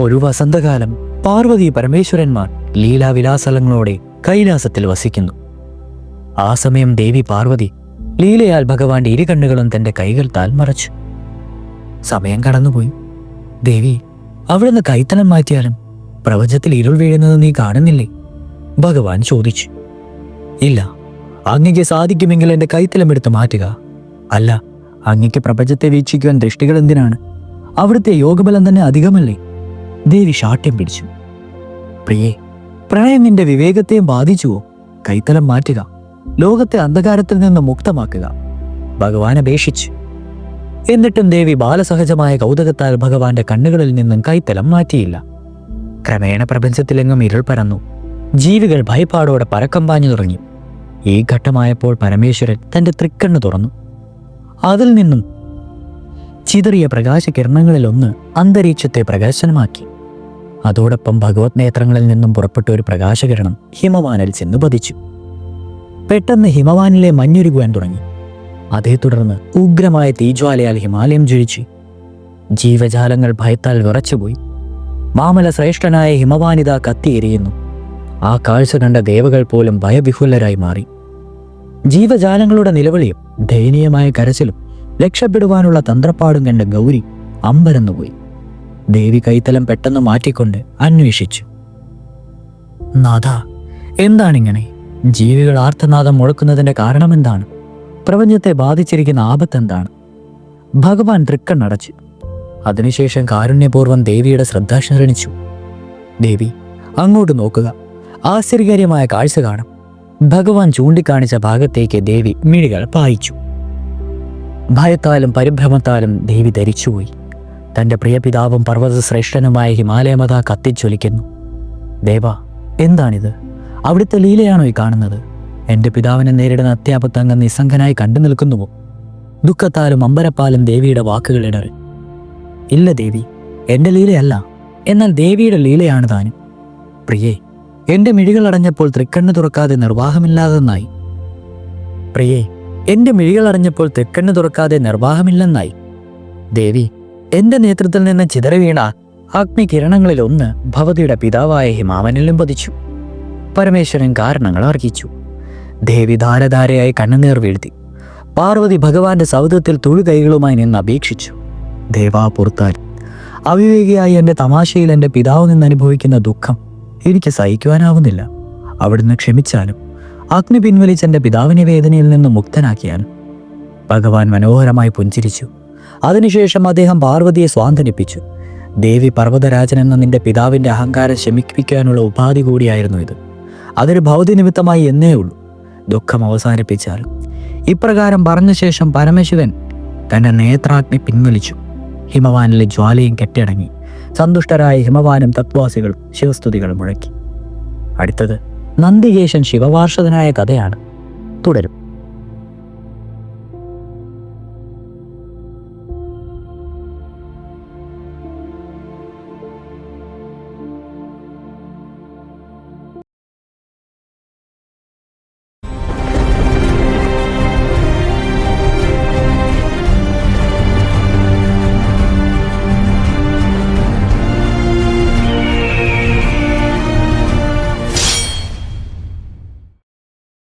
ഒരു വസന്തകാലം പാർവതി പരമേശ്വരന്മാർ ലീലാവിലാസങ്ങളോടെ കൈലാസത്തിൽ വസിക്കുന്നു. ആ സമയം ദേവി പാർവതി ലീലയാൽ ഭഗവാന്റെ ഇരുകണ്ണുകളും തന്റെ കൈകൾ താൽമറച്ചു. സമയം കടന്നുപോയി. ദേവി, അവിടുന്ന് കൈത്തലം മാറ്റിയാലും പ്രപഞ്ചത്തിൽ ഇരുൾ വീഴുന്നത് നീ കാണുന്നില്ലേ? ഭഗവാൻ ചോദിച്ചു. ഇല്ല, അങ്ങയ്ക്ക് സാധിക്കുമെങ്കിൽ എന്റെ കൈത്തലം എടുത്ത് മാറ്റുക. അല്ല, അങ്ങയ്ക്ക് പ്രപഞ്ചത്തെ വീക്ഷിക്കുവാൻ ദൃഷ്ടികൾ എന്തിനാണ്? അവിടുത്തെ യോഗബലം തന്നെ അധികമല്ലേ? ദേവി ശാഠ്യം പിടിച്ചു. പ്രിയേ, പ്രണയം നിന്റെ വിവേകത്തെയും ബാധിച്ചുവോ? കൈത്തലം മാറ്റുക, ലോകത്തെ അന്ധകാരത്തിൽ നിന്ന് മുക്തമാക്കുക, ഭഗവാൻ അപേക്ഷിച്ചു. എന്നിട്ടും ദേവി ബാലസഹജമായ കൗതുകത്താൽ ഭഗവാന്റെ കണ്ണുകളിൽ നിന്നും കൈത്തലം മാറ്റിയില്ല. ക്രമേണ പ്രപഞ്ചത്തിലെങ്ങും ഇരുൾ പരന്നു. ജീവികൾ ഭയപ്പാടോടെ പരക്കം പാഞ്ഞു തുടങ്ങി. ഈ ഘട്ടമായപ്പോൾ പരമേശ്വരൻ തന്റെ തൃക്കണ്ണ് തുറന്നു. അതിൽ നിന്നും ചിതറിയ പ്രകാശകിരണങ്ങളിലൊന്ന് അന്തരീക്ഷത്തെ പ്രകാശനമാക്കി. അതോടൊപ്പം ഭഗവത് നേത്രങ്ങളിൽ നിന്നും പുറപ്പെട്ട ഒരു പ്രകാശകിരണം ഹിമവാനിൽ ചെന്ന് പതിച്ചു. പെട്ടെന്ന് ഹിമവാനിലെ മഞ്ഞുരുകുവാൻ തുടങ്ങി. അതേ തുടർന്ന് ഉഗ്രമായ തീജ്വാലയാൽ ഹിമാലയം ജ്വലിച്ചു. ജീവജാലങ്ങൾ ഭയത്താൽ വിറച്ചുപോയി. മാമല ശ്രേഷ്ഠനായ ഹിമവാനിത കത്തിയെരിയുന്നു. ആ കാഴ്ച കണ്ട ദേവകൾ പോലും ഭയവിഹുലരായി മാറി. ജീവജാലങ്ങളുടെ നിലവിളിയും ദയനീയമായ കരച്ചിലും രക്ഷപ്പെടുവാനുള്ള തന്ത്രപ്പാടും കണ്ട ഗൗരി അമ്പരന്നുപോയി. ദേവി കൈത്തലം പെട്ടെന്ന് മാറ്റിക്കൊണ്ട് അന്വേഷിച്ചു. നാഥ, എന്താണിങ്ങനെ? ജീവികൾ ആർത്തനാദം മുഴക്കുന്നതിന്റെ കാരണമെന്താണ്? പ്രപഞ്ചത്തെ ബാധിച്ചിരിക്കുന്ന ആപത്തെന്താണ്? ഭഗവാൻ തൃക്കണ്ണടച്ചു. അതിനുശേഷം കാരുണ്യപൂർവ്വം ദേവിയുടെ ശ്രദ്ധ ക്ഷണിച്ചു. ദേവി, അങ്ങോട്ട് നോക്കുക, ആശ്ചര്യകരമായ കാഴ്ച കാണും. ഭഗവാൻ ചൂണ്ടിക്കാണിച്ച ഭാഗത്തേക്ക് ദേവി മിഴികൾ പായിച്ചു. ഭയത്താലും പരിഭ്രമത്താലും ദേവി ധരിച്ചുപോയി. തൻ്റെ പ്രിയപിതാവും പർവ്വതശ്രേഷ്ഠനുമായ ഹിമാലയമത കത്തിച്ചൊലിക്കുന്നു. ദേവ, എന്താണിത്? അവിടുത്തെ ലീലയാണോ ഈ കാണുന്നത്? എൻ്റെ പിതാവിനെ നേരിടുന്ന അത്യാപത്ത് അങ്ങ് നിസ്സംഗനായി കണ്ടു നിൽക്കുന്നുവോ? ദുഃഖത്താലും അമ്പരപ്പാലും ദേവിയുടെ വാക്കുകൾ ഇടറി. ഇല്ല ദേവി, എൻ്റെ ലീലയല്ല, എന്നാൽ ദേവിയുടെ ലീലയാണ് താനും. പ്രിയേ, എൻ്റെ മിഴികൾ അടഞ്ഞപ്പോൾ തൃക്കണ്ണ് തുറക്കാതെ നിർവാഹമില്ലാതെന്നായി. പ്രിയേ, എൻ്റെ മിഴികൾ അടഞ്ഞപ്പോൾ തൃക്കണ്ണ് തുറക്കാതെ നിർവാഹമില്ലെന്നായി. ദേവി, എൻ്റെ നേതൃത്വത്തിൽ നിന്ന് ചിതറി വീണ അഗ്നികിരണങ്ങളിൽ ഒന്ന് ഭവതിയുടെ പിതാവായ ഹിമാവനിലും പതിച്ചു. പരമേശ്വരൻ കാരണങ്ങൾ അർഹിച്ചു. ദേവി ധാരധാരയായി കണ്ണുനീർ വീഴ്ത്തി. പാർവതി ഭഗവാന്റെ സൗധത്തിൽ തുഴുകൈകളുമായി നിന്ന് അപേക്ഷിച്ചു. ദേവാ, പുറത്താൽ അവിവേകിയായി എൻ്റെ തമാശയിൽ എൻ്റെ പിതാവ് നിന്ന് അനുഭവിക്കുന്ന ദുഃഖം എനിക്ക് സഹിക്കുവാനാവുന്നില്ല. അവിടുന്ന് ക്ഷമിച്ചാലും അഗ്നി പിൻവലിച്ച് എൻ്റെ പിതാവിനെ വേദനയിൽ നിന്ന് മുക്തനാക്കിയാലും. ഭഗവാൻ മനോഹരമായി പുഞ്ചിരിച്ചു. അതിനുശേഷം അദ്ദേഹം പാർവതിയെ സ്വാന്തനിപ്പിച്ചു. ദേവി, പർവ്വതരാജൻ എന്ന നിന്റെ പിതാവിൻ്റെ അഹങ്കാരം ശമിപ്പിക്കാനുള്ള ഉപാധി കൂടിയായിരുന്നു ഇത്. അതൊരു ഭൗതിനിമിത്തമായി എന്നേ ഉള്ളൂ. ദുഃഖം അവസാനിപ്പിച്ചാലും. ഇപ്രകാരം പറഞ്ഞ ശേഷം പരമശിവൻ തൻ്റെ നേത്രാഗ്നി പിൻവലിച്ചു. ഹിമവാനിലെ ജ്വാലയും കെട്ടടങ്ങി. സന്തുഷ്ടരായ ഹിമവാനും തത്വാസികളും ശിവസ്തുതികൾ മുഴക്കി. അടുത്തത് നന്ദികേശൻ ശിവവാർഷതനായ കഥയാണ്. തുടരും.